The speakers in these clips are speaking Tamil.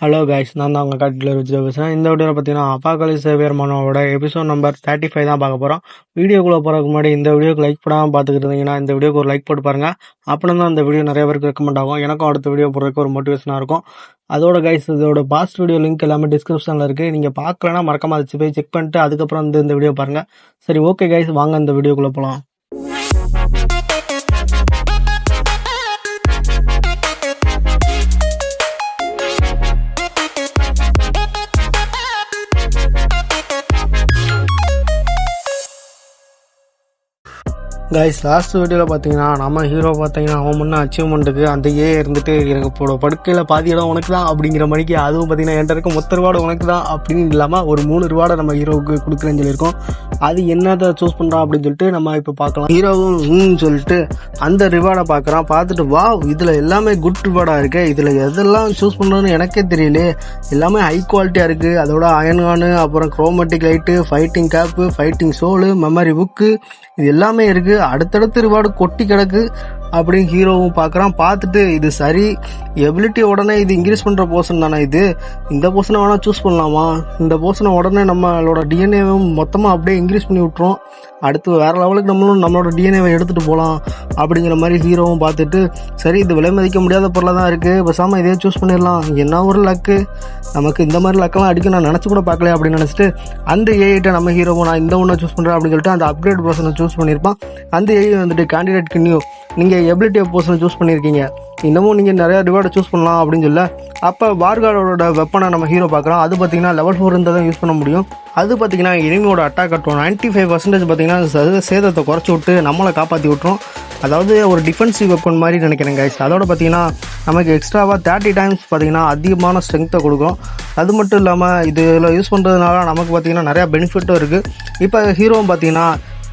ஹலோ கைஸ், நான் தான் உங்கள் காட்டில் வச்சு பேசுகிறேன். இந்த வீடியோவில் பார்த்தீங்கன்னா அப்பாக்கலிஸ் சேவியர் மனோவோட எபிசோட் நம்பர் 35 தான் பார்க்க போகிறோம். வீடியோக்குள்ளே போகிறதுக்கு முன்னாடி இந்த வீடியோக்கு லைக் பண்ணாமல் பார்த்துக்கிட்டு இருந்தீங்கன்னா இந்த வீடியோக்கு ஒரு லைக் போட்டு பாருங்கள். அப்படின்னா தான் அந்த வீடியோ நிறைய பேருக்கு ரெக்கமெண்ட் ஆகும். எனக்கும் அடுத்த வீடியோ போடுறதுக்கு ஒரு மோட்டிவேஷனாக இருக்கும். அதோட கைஸ், இதோட பாஸ்ட் வீடியோ லிங்க் எல்லாமே டிஸ்கிரிப்ஷனில் இருக்குது. நீங்கள் பார்க்கலன்னா மறக்காம அதை போய் செக் பண்ணிட்டு அதுக்கப்புறம் இந்த வீடியோ பாருங்கள். சரி, ஓகே கைஸ், வாங்க இந்த வீடியோக்குள்ளே போகலாம். கைஸ், லாஸ்ட் வீடியோவில் பார்த்தீங்கன்னா நம்ம ஹீரோ பார்த்தீங்கன்னா அவன் முன்னே அச்சீவ்மெண்ட்டுக்கு அந்த இருந்துட்டு எனக்கு படுக்கையில் பாதி இடம் உனக்கு தான் அப்படிங்கிற மணிக்கு, அதுவும் பார்த்தீங்கன்னா என்கிட்ட இருக்க மொத்த ரிவார்டு உனக்கு தான் அப்படின்னு இல்லாமல் ஒரு 3 ரிவார்டை நம்ம ஹீரோவுக்கு கொடுக்குறேன்னு சொல்லியிருக்கோம். அது என்னதை சூஸ் பண்ணுறான் அப்படின்னு சொல்லிட்டு நம்ம இப்போ பார்க்கலாம். ஹீரோவும் சொல்லிட்டு அந்த ரிவார்டை பார்க்குறான். பார்த்துட்டு வா, இதில் எல்லாமே குட் ரிவார்டாக இருக்கு, இதில் எதெல்லாம் சூஸ் பண்ணுறதுன்னு எனக்கே தெரியல, எல்லாமே ஹை குவாலிட்டியாக இருக்குது. அதோட அயன்கானு, அப்புறம் chromatic light, fighting cap, fighting soul, memory book, இது எல்லாமே இருக்குது. அடுத்தடுத்து ரிவார்டு கொட்டி கிடக்கு அப்படின்னு ஹீரோவும் பார்க்குறான். பார்த்துட்டு இது சரி, எபிலிட்டி உடனே இது இன்க்ரீஸ் பண்ணுற போர்ஷன் தானே, இந்த போர்ஷனை வேணால் சூஸ் பண்ணலாமா, இந்த போர்ஷனை உடனே நம்மளோட டிஎன்ஏவும் மொத்தமாக அப்படியே இன்க்ரீஸ் பண்ணி விட்ருவோம், அடுத்து வேறு லெவலுக்கு நம்மளோட டிஎன்ஏவை எடுத்துகிட்டு போகலாம் அப்படிங்கிற மாதிரி ஹீரோவும் பார்த்துட்டு, சரி இது விலை மதிக்க முடியாத பொருளாக தான் இருக்குது, பேசாமல் இதே சூஸ் பண்ணிடலாம், என்ன ஒரு லக்கு, நமக்கு இந்த மாதிரி லக்கெல்லாம் அடிக்க நான் நினச்சி கூட பார்க்கல அப்படின்னு நினச்சிட்டு அந்த ஏஐட்ட நம்ம ஹீரோவும் நான் இந்த ஒன்றை சூஸ் பண்ணுறேன் அப்படின்னு சொல்லிட்டு அந்த அப்கிரேட் போர்ஷனை சூஸ் பண்ணியிருப்பான். அந்த ஏஐ வந்துட்டு கேண்டிடேட் கன்யூ, நீங்கள் எபிலிட்டி போர்ஷனை சூஸ் பண்ணியிருக்கீங்க, இன்னமும் நீங்கள் நிறையா ரிவார்டை சூஸ் பண்ணலாம் அப்படின்னு சொல்ல, அப்போ வார்கார்டோட வெப்பனை நம்ம ஹீரோ பார்க்குறோம். அது பார்த்தீங்கன்னா லெவல் 4 இருந்தால் தான் யூஸ் பண்ண முடியும். அது பார்த்தீங்கன்னா எனிமியோட அட்டாக் கட்டும் 95% பார்த்தீங்கன்னா சேதத்தை குறைச்சி விட்டு நம்மளை காப்பாற்றி விட்டுரும். அதாவது ஒரு டிஃபென்சிவ் வெப்பன் மாதிரி நினைக்கிறேன் கைஸ். அதோட பார்த்தீங்கன்னா நமக்கு எக்ஸ்ட்ராவாக 30 டைம்ஸ் பார்த்தீங்கன்னா அதிகமான ஸ்ட்ரென்த்தை கொடுக்கும். அது மட்டும் இல்லாமல் இதில் யூஸ் பண்ணுறதுனால நமக்கு பார்த்தீங்கன்னா நிறையா பெனிஃபிட்டும் இருக்குது. இப்போ ஹீரோவும் பார்த்தீங்கன்னா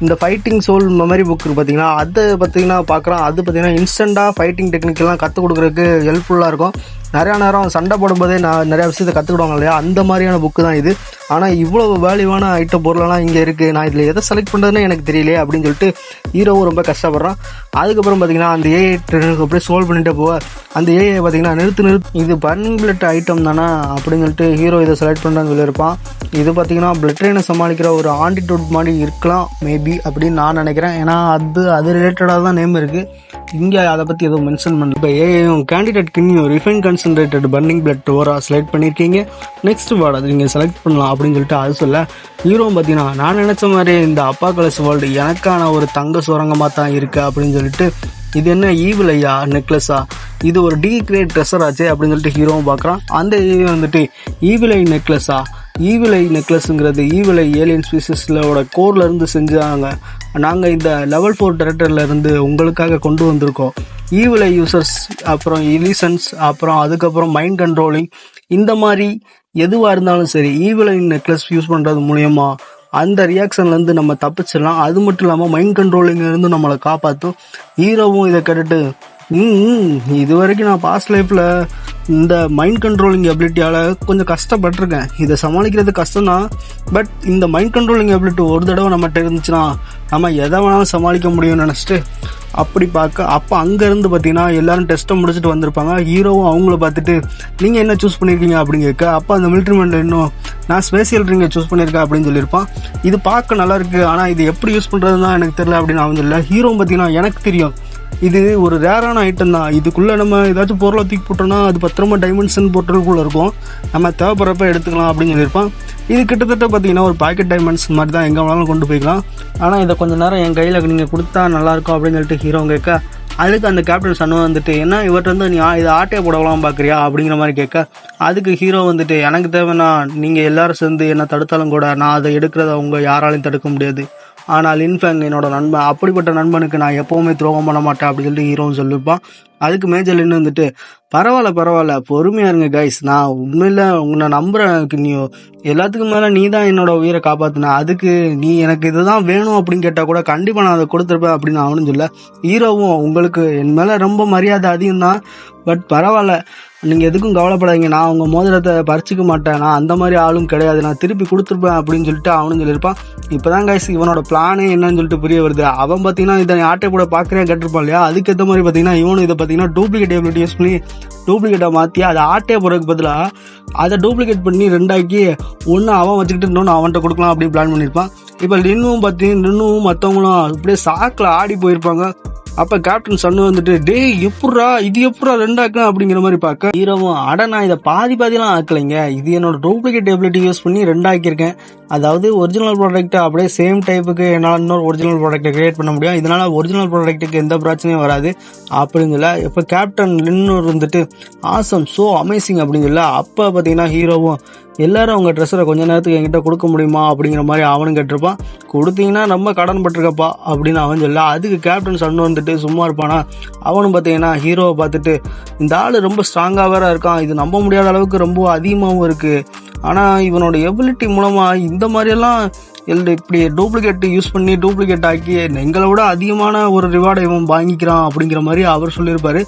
இந்த ஃபைட்டிங் சோல் மெமரி புக்கு பார்த்தீங்கன்னா அதை பார்த்தீங்கன்னா பார்க்குறான். அது பார்த்தீங்கன்னா இன்ஸ்டண்ட்டாக ஃபைட்டிங் டெக்னிக்கெல்லாம் கற்றுக் கொடுக்குறதுக்கு ஹெல்ப்ஃபுல்லாக இருக்கும். நிறையா நேரம் சண்டை போடும்போதே நான் நிறையா விஷயத்தை கற்றுக்கிடுவாங்க இல்லையா, அந்த மாதிரியான புக்கு தான் இது. ஆனால் இவ்வளோ வேல்யூவான ஐட்டம் பொருளெல்லாம் இங்கே இருக்குது, நான் இதில் எதை செலக்ட் பண்ணுறதுன்னு எனக்கு தெரியலையே அப்படின்னு சொல்லிட்டு ஹீரோவும் ரொம்ப கஷ்டப்படுறான். அதுக்கப்புறம் பார்த்தீங்கன்னா அந்த ஏஐ அப்படியே சோல்வ் பண்ணிட்டு போக அந்த ஏஐ பார்த்தீங்கன்னா நிறுத்து இது பர்னிங் பிளட் ஐட்டம் தானே அப்படின்னு சொல்லிட்டு ஹீரோ இதை செலக்ட் பண்ணுறான்னு சொல்லியிருப்பான். இது பார்த்தீங்கன்னா பிளட் ட்ரெயினை சமாளிக்கிற ஒரு ஆன்டிடோட் மாதிரி இருக்கலாம் மேபி அப்படின்னு நான் நினைக்கிறேன். ஏன்னா அது ரிலேட்டடாக தான் நேம் இருக்குது, இங்கே அதை பற்றி எதுவும் மென்ஷன் பண்ணல. இப்போ ஏஐயும் கேண்டிடேட் கின்னியும் refine concentrated burning blood aura select பண்ணியிருக்கீங்க, நெக்ஸ்ட் வேர்டு அது நீங்கள் செலக்ட் பண்ணலாம் அப்படின்னு சொல்லிட்டு அது சொல்ல, ஹீரோவும் பார்த்தீங்கன்னா நான் நினச்ச மாதிரி இந்த அப்பாக்கலிஸ் வேர்ல்டு எனக்கான ஒரு தங்க சுரங்கமாக தான் இருக்குது அப்படின்னு சொல்லிட்டு, இது என்ன ஈவில் ஐயா நெக்லஸா, இது ஒரு டி கிரேட் ட்ரெஷர் ஆச்சு அப்படின்னு சொல்லிட்டு ஹீரோவும் பார்க்குறான். அந்த ஏஐ வந்துட்டு evil eye நெக்லஸா, evil eye நெக்லஸுங்கிறது evil eye alien ஸ்பீசிஸோட கோர்லேருந்து செஞ்சாங்க, நாங்கள் இந்த லெவல் 4 டெரக்டர்லேருந்து உங்களுக்காக கொண்டு வந்திருக்கோம். ஈவில் ஐ யூசர்ஸ், அப்புறம் இலிசன்ஸ், அப்புறம் அதுக்கப்புறம் மைண்ட் கண்ட்ரோலிங், இந்த மாதிரி எதுவாக இருந்தாலும் சரி ஈவில் ஐ நெக்லஸ் யூஸ் பண்ணுறது மூலயமா அந்த ரியாக்ஷன்லேருந்து நம்ம தப்பிச்சிடலாம். அது மட்டும் இல்லாமல் மைண்ட் கண்ட்ரோலிங்லேருந்து நம்மளை காப்பாற்றும். ஹீரோவும் இதை கேட்டுட்டு, இது வரைக்கும் நான் பாஸ்ட் லைஃப்பில் இந்த மைண்ட் கண்ட்ரோலிங் எபிலிட்டியால் கொஞ்சம் கஷ்டப்பட்டிருக்கேன், இதை சமாளிக்கிறது கஷ்டம்தான், பட் இந்த மைண்ட் கண்ட்ரோலிங் எபிலிட்டி ஒரு தடவை நம்மகிட்ட இருந்துச்சுன்னா நம்ம எதை வேணாலும் சமாளிக்க முடியும்னு நினச்சிட்டு அப்படி பார்க்க, அப்போ அங்கேருந்து பார்த்தீங்கன்னா எல்லோரும் டெஸ்ட்டை முடிச்சுட்டு வந்திருப்பாங்க. ஹீரோவும் அவங்கள பார்த்துட்டு நீங்கள் என்ன சூஸ் பண்ணியிருக்கீங்க அப்படின்னு கேட்க, அப்போ அந்த மிலிட்ரி மேன் இன்னும் நான் ஸ்பேசியல் ரிங்கை சூஸ் பண்ணியிருக்கேன் அப்படின்னு சொல்லியிருப்பான். இது பார்க்க நல்லா இருக்குது, ஆனால் இது எப்படி யூஸ் பண்ணுறது தான் எனக்கு தெரியல அப்படின்னு அவன் சொல்ல, ஹீரோவும் பார்த்தீங்கன்னா எனக்கு தெரியும், இது ஒரு ரேரான ஐட்டம் தான், இதுக்குள்ளே நம்ம ஏதாச்சும் பொருளை தூக்கி போட்டோம்னா அது பத்திரமா டைமென்ஷன் போர்ட்டலுக்குள்ளே இருக்கும், நம்ம தேவைப்படுறப்ப எடுத்துக்கலாம் அப்படின்னு சொல்லியிருப்பான். இது கிட்டத்தட்ட பார்த்தீங்கன்னா ஒரு பாக்கெட் டைமண்ட்ஸ் மாதிரி தான், எங்கே வேணாலும் கொண்டு போய்க்கலாம், ஆனால் இதை கொஞ்சம் நேரம் என் கையில் நீங்கள் கொடுத்தா நல்லாயிருக்கும் அப்படின்னு சொல்லிட்டு ஹீரோ கேட்க, அதுக்கு அந்த கேப்டன் சன்னு வந்துட்டு என்ன இவர்கிட்ட வந்து நீ இதை ஆட்டையை போடலாம் பார்க்குறியா அப்படிங்கிற மாதிரி கேட்க, அதுக்கு ஹீரோ வந்துட்டு எனக்கு தேவைன்னா நீங்கள் எல்லாரும் சேர்ந்து என்னை தடுத்தாலும் கூட நான் அதை எடுக்கிறத அவங்க யாராலையும் தடுக்க முடியாது, ஆனால் இன்ஃபேங் என்னோட நண்பன், அப்படிப்பட்ட நண்பனுக்கு நான் எப்போவுமே துரோகம் பண்ண மாட்டேன் அப்படின்னு சொல்லிட்டு ஹீரோவும் சொல்லியிருப்பான். அதுக்கு மேஜர் என்ன வந்துட்டு பரவாயில்ல பொறுமையாக இருங்க கைஸ், நான் உண்மையில் உன்னை நம்புகிறேன், நீ எல்லாத்துக்கும் மேலே நீ தான் என்னோட உயிரை காப்பாற்றின, அதுக்கு நீ எனக்கு இதுதான் வேணும் அப்படின்னு கேட்டால் கூட கண்டிப்பாக நான் அதை கொடுத்துருப்பேன் அப்படின்னு அவனும் சொல்ல, ஹீரோவும் உங்களுக்கு என் மேலே ரொம்ப மரியாதை அதிகம் தான், பட் பரவாயில்ல நீங்கள் எதுக்கும் கவலைப்படாதீங்க, நான் உங்கள் மோதிரத்தை பறிச்சிக்க மாட்டேன், நான் அந்த மாதிரி ஆளும் கிடையாது, நான் திருப்பி கொடுத்துருப்பேன் அப்படின்னு சொல்லிட்டு அவனும் சொல்லியிருப்பான். இப்போ தான் கைஸ் இவனோட பிளானே என்னன்னு சொல்லிட்டு புரிய வருது. அவன் பார்த்தீங்கன்னா இதை ஆட்டை கூட பார்க்குறேன் கேட்டிருப்பான் இல்லையா, அதுக்கேற்ற மாதிரி பார்த்தீங்கன்னா இவனும் இதை பார்த்தீங்கன்னா டூப்ளிகேட் எபிலிட்டி யூஸ் பண்ணி டூப்ளிகேட்டை மாற்றி அதை ஆட்டையை போகிறதுக்கு பதிலாக அதை டூப்ளிகேட் பண்ணி ரெண்டாக்கி ஒன்று அவன் வச்சுக்கிட்டு இன்னொன்று அவன்கிட்ட கொடுக்கலாம் அப்படின்னு பிளான் பண்ணியிருப்பான். இப்போ லின்னுவும் மற்றவங்களும் அப்படியே சாக்கில் ஆடி போயிருப்பாங்க. அப்போ கேப்டன் சன்னு வந்துட்டு டேய் எப்புட்றா ரெண்டாக்கலாம் அப்படிங்கிற மாதிரி பார்க்க ஹீரோவும் அட நான் இதை பாதிலாம் ஆக்கலைங்க, இது என்னோட டூப்ளிகேட் எபிலிட்டி யூஸ் பண்ணி ரெண்டாக்கியிருக்கேன், அதாவது ஒரிஜினல் ப்ராடக்ட்டை அப்படியே சேம் டைப்புக்கு என்னால் இன்னொரு ஒரிஜினல் ப்ராடக்ட்டை கிரியேட் பண்ண முடியும், இதனால் ஒரிஜினல் ப்ராடக்ட்டுக்கு எந்த பிரச்சனையும் வராது அப்படின்னு சொல்ல இப்போ கேப்டன் லின்னூர் வந்துட்டு ஆசம் ஸோ அமேசிங் அப்படின்னு சொல்ல அப்போ பார்த்தீங்கன்னா ஹீரோவும் எல்லாரும் அவங்க ட்ரெஸ்ஸரை கொஞ்ச நேரத்துக்கு என்கிட்ட கொடுக்க முடியுமா அப்படிங்கிற மாதிரி அவனும் கேட்டிருப்பான். கொடுத்தீங்கன்னா ரொம்ப கடன் பட்டிருக்கப்பா அப்படின்னு அவன் சொல்ல அதுக்கு கேப்டன் சன்னு வந்துட்டு சும்மா இருப்பானா, அவனும் பார்த்தீங்கன்னா ஹீரோவை பார்த்துட்டு இந்த ஆள் ரொம்ப ஸ்ட்ராங்காக வேற இருக்கான், இது நம்ப முடியாத அளவுக்கு ரொம்ப அதிகமாகவும் இருக்குது, ஆனால் இவனோட எபிலிட்டி மூலமாக இந்த மாதிரியெல்லாம் இப்படி டூப்ளிகேட் யூஸ் பண்ணி டூப்ளிகேட் ஆக்கி எங்களை விட அதிகமான ஒரு ரிவார்டை இவன் வாங்கிக்கிறான் அப்படிங்கிற மாதிரி அவர் சொல்லியிருப்பாரு.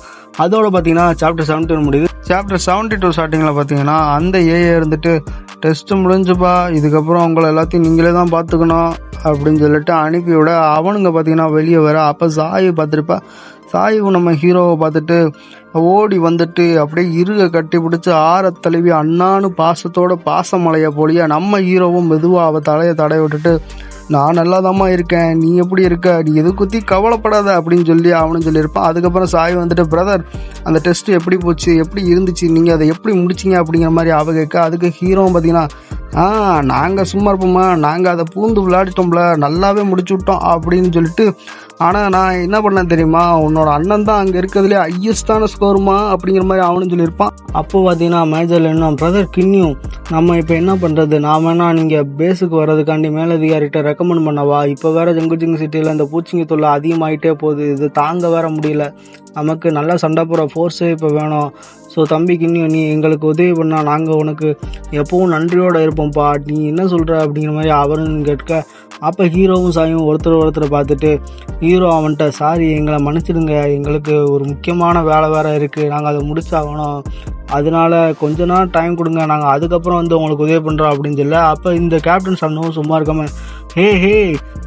அதோட பார்த்தீங்கன்னா சாப்டர் 71 முடியுது. சாப்டர் 72 ஸ்டார்டிங்கில் பார்த்தீங்கன்னா அந்த ஏஐ இருந்துட்டு டெஸ்ட்டு முடிஞ்சுப்பா, இதுக்கப்புறம் அவங்கள எல்லாத்தையும் நீங்களே தான் பார்த்துக்கணும் அப்படின்னு சொல்லிட்டு அனுப்பிவிட அவனுங்க பார்த்தீங்கன்னா வெளியே வர அப்போ சாயை பார்த்துருப்பா. சாய்வு நம்ம ஹீரோவை பார்த்துட்டு ஓடி வந்துட்டு அப்படியே இருக கட்டி பிடிச்சி ஆற தழுவி அண்ணான்னு பாசத்தோட பாசமலையை போலியா நம்ம ஹீரோவும் மெதுவாக அவள் தலையை தடை விட்டுட்டு நான் நல்லாதாம்மா இருக்கேன், நீ எப்படி இருக்க, நீ எது குத்தி கவலைப்படாத அப்படின்னு சொல்லி அவனும் சொல்லியிருப்பான். அதுக்கப்புறம் சாய் வந்துட்டு பிரதர் அந்த டெஸ்ட் எப்படி போச்சு, எப்படி இருந்துச்சு, நீங்கள் அதை எப்படி முடிச்சிங்க அப்படிங்கிற மாதிரி அவ கேட்க அதுக்கு ஹீரோவும் பார்த்தீங்கன்னா நாங்கள் சும்மா இருப்போம்மா, நாங்கள் அதை பூந்து விளையாடிட்டோம்ல, நல்லாவே முடிச்சு விட்டோம் அப்படின்னு சொல்லிட்டு, ஆனால் நான் என்ன பண்ணேன் தெரியுமா, உன்னோட அண்ணன் தான் அங்கே இருக்கிறதுலே ஹையஸ்டான ஸ்கோருமா அப்படிங்கிற மாதிரி அவனும் சொல்லியிருப்பான். அப்போ பார்த்தீங்கன்னா மேஜரில் என்ன பிரதர் கின்னியும் நம்ம இப்போ என்ன பண்ணுறது, நான் வேணா நீங்கள் பேஸுக்கு வர்றதுக்காண்டி மேலதிகாரிகிட்ட ரெக்கமெண்ட் பண்ணவா, இப்போ வேறு ஜங்குஜிங் சிட்டியில் இந்த பூச்சிங்க தொல்லை அதிகமாகிட்டே போகுது, இது தாங்க வேற முடியல, நமக்கு நல்லா சண்டை போகிற ஃபோர்ஸே இப்போ வேணும், ஸோ தம்பிக்கு இன்னும் நீ எங்களுக்கு உதவி பண்ணால் நாங்கள் உனக்கு எப்பவும் நன்றியோடு இருப்போம்ப்பா, நீ என்ன சொல்கிற அப்படிங்கிற மாதிரி அவரும் கேட்க அப்போ ஹீரோவும் சாயும் ஒருத்தரை பார்த்துட்டு ஹீரோ அவன்கிட்ட சாரி எங்களை மன்னிச்சிடுங்க, எங்களுக்கு ஒரு முக்கியமான வேலை வேறு இருக்குது, நாங்கள் அதை முடிச்சாகணும், அதனால கொஞ்ச நாள் டைம் கொடுங்க, நாங்கள் அதுக்கப்புறம் வந்து உங்களுக்கு உதவி பண்ணுறோம் அப்படின்னு சொல்ல அப்போ இந்த கேப்டன் சன்னும் சும்மா இருக்காமல் ஹே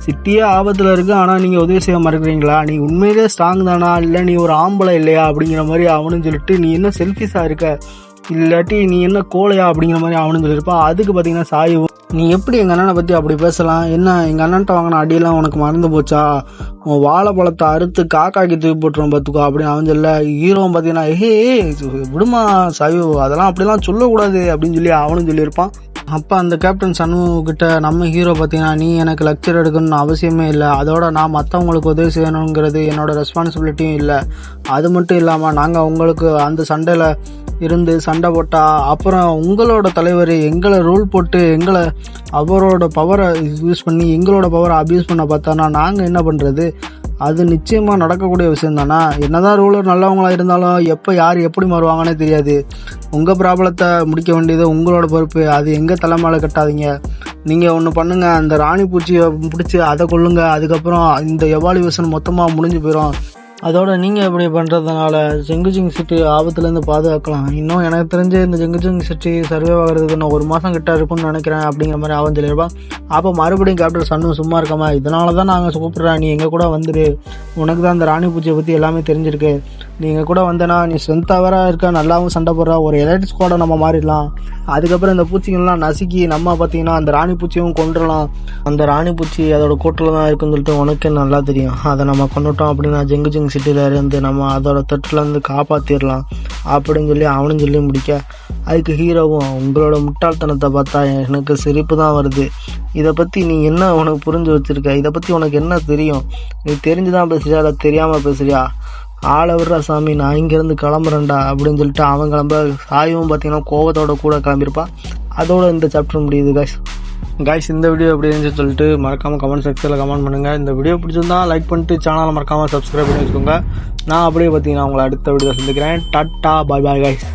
சிட்டியே ஆபத்தில் இருக்குது, ஆனால் நீங்கள் உதவி செய்ய மறுக்கிறீங்களா, நீ உண்மையிலே ஸ்ட்ராங் தானா, இல்லை நீ ஒரு ஆம்பளை இல்லையா அப்படிங்கிற மாதிரி அவனும் சொல்லிட்டு நீ என்ன செல்ஃபிஷாக இருக்க, இல்லாட்டி நீ என்ன கோலையா அப்படிங்கிற மாதிரி அவனும் சொல்லியிருப்பான். அதுக்கு பார்த்தீங்கன்னா சாயும் நீ எப்படி எங்கள் அண்ணனை பற்றி அப்படி பேசலாம், என்ன எங்கள் அண்ணன்ட்ட வாங்கின அடியெல்லாம் உனக்கு மறந்து போச்சா, உன் வாழைப்பழத்தை அறுத்து காக்காக்கி தூக்கி போட்டுருவோம் பார்த்துக்கோ அப்படின்னு அவன் சொல்ல ஹீரோவும் பார்த்தீங்கன்னா விடுமா சாயு அதெல்லாம் அப்படிலாம் சொல்லக்கூடாது அப்படின்னு சொல்லி அவனும் சொல்லியிருப்பான். அப்போ அந்த கேப்டன் சண்முகிட்ட நம்ம ஹீரோ பார்த்தீங்கன்னா நீ எனக்கு லெக்சர் எடுக்கணும்னு அவசியமே இல்லை, அதோட நான் மற்றவங்களுக்கு உதவி செய்யணுங்கிறது என்னோட ரெஸ்பான்சிபிலிட்டியும் இல்லை, அது மட்டும் இல்லாமல் நாங்கள் உங்களுக்கு அந்த சண்டையில் இருந்து சண்டை போட்டால் அப்புறம் உங்களோட தலைவர் எங்களை ரூல் போட்டு எங்களை அவரோட பவரை யூஸ் பண்ணி எங்களோட பவரை அப்யூஸ் பண்ண பார்த்தானா நாங்கள் என்ன பண்ணுறது, அது நிச்சயமாக நடக்கக்கூடிய விஷயம் தானே, என்னதான் ரூலர் நல்லவங்களாக இருந்தாலும் எப்போ யார் எப்படி மாறுவாங்கன்னே தெரியாது, உங்கள் ப்ராப்ளத்தை முடிக்க வேண்டியது உங்களோட பொறுப்பு, அது எங்கள் தலை மேலே கட்டாதீங்க, நீங்கள் ஒன்று பண்ணுங்கள், அந்த ராணி பூச்சியை பிடிச்சி அதை கொள்ளுங்க, அதுக்கப்புறம் இந்த எவாலுவேஷன் மொத்தமாக முடிஞ்சு போயிடும், அதோட நீங்கள் இப்படி பண்ணுறதுனால ஜங்குஜிங் சிட்டி ஆபத்துலேருந்து பாதுகாக்கலாம், இன்னும் எனக்கு தெரிஞ்சு இந்த ஜங்குஜிங் சிட்டி சர்வே ஆகிறதுக்கு இன்னும் 1 மாதம் கிட்ட இருக்கும்னு நினைக்கிறேன் அப்படிங்கிற மாதிரி அவன் சொல்லியிருப்பான். அப்போ மறுபடியும் கேப்டன் சன்னு சும்மா இருக்காமல் இதனால தான் நாங்கள் கூப்பிட்றேன், நீ எங்கள் கூட வந்துடு, உனக்கு தான் அந்த ராணி பூச்சியை பற்றி எல்லாமே தெரிஞ்சிருக்கு, நீங்கள் கூட வந்தேன்னா நீ ஸ்ட்ரென்த்தாக வேற இருக்க, நல்லாவும் சண்டை போடுற, ஒரு எலைட் ஸ்குவாடை நம்ம மாறிடலாம், அதுக்கப்புறம் இந்த பூச்சிகள்லாம் நசுக்கி நம்ம பார்த்தீங்கன்னா அந்த ராணி பூச்சியும் கொண்டுடலாம், அந்த ராணி பூச்சி அதோட கூட்டில் தான் இருக்குன்னு சொல்லிட்டு உனக்கே நல்லா தெரியும், அதை நம்ம கொண்டுட்டோம் அப்படின்னா ஜங்குஜிங் சிட்டியில் இருந்து நம்ம அதோட தொற்றுலேருந்து காப்பாற்றிடலாம் அப்படின்னு சொல்லி அவனும் சொல்லி முடிக்க அதுக்கு ஹீரோவும் உங்களோட முட்டாள்தனத்தை பார்த்தா எனக்கு சிரிப்பு தான் வருது, இதை பற்றி நீ என்ன உனக்கு புரிஞ்சு வச்சுருக்க, இதை பற்றி உனக்கு என்ன தெரியும், நீ தெரிஞ்சு தான் பேசுறியா இல்லை தெரியாமல் பேசுறியா, ஆளை விடுறா சாமி நான் இங்கேருந்து கிளம்புறேன்டா அப்படின்னு சொல்லிட்டு அவன் கிளம்ப சாயும் பார்த்தீங்கன்னா கோவத்தோட கூட கிளம்பியிருப்பான். அதோட இந்த சாப்டர் முடியுது கைஸ் இந்த வீடியோ எப்படி இருந்துச்சு சொல்லிட்டு மறக்காமல் கமெண்ட் செக்ஷனில் கமெண்ட் பண்ணுங்கள். இந்த வீடியோ பிடிச்சிருந்தா லைக் பண்ணிட்டு சேனலை மறக்காமல் சப்ஸ்கிரைப் பண்ணி வச்சுக்கோங்க. நான் அப்படியே பார்த்தீங்கன்னா உங்களை அடுத்த வீடியோ சந்திக்கிறேன். டாட்டா பாய் பாய் கைஸ்.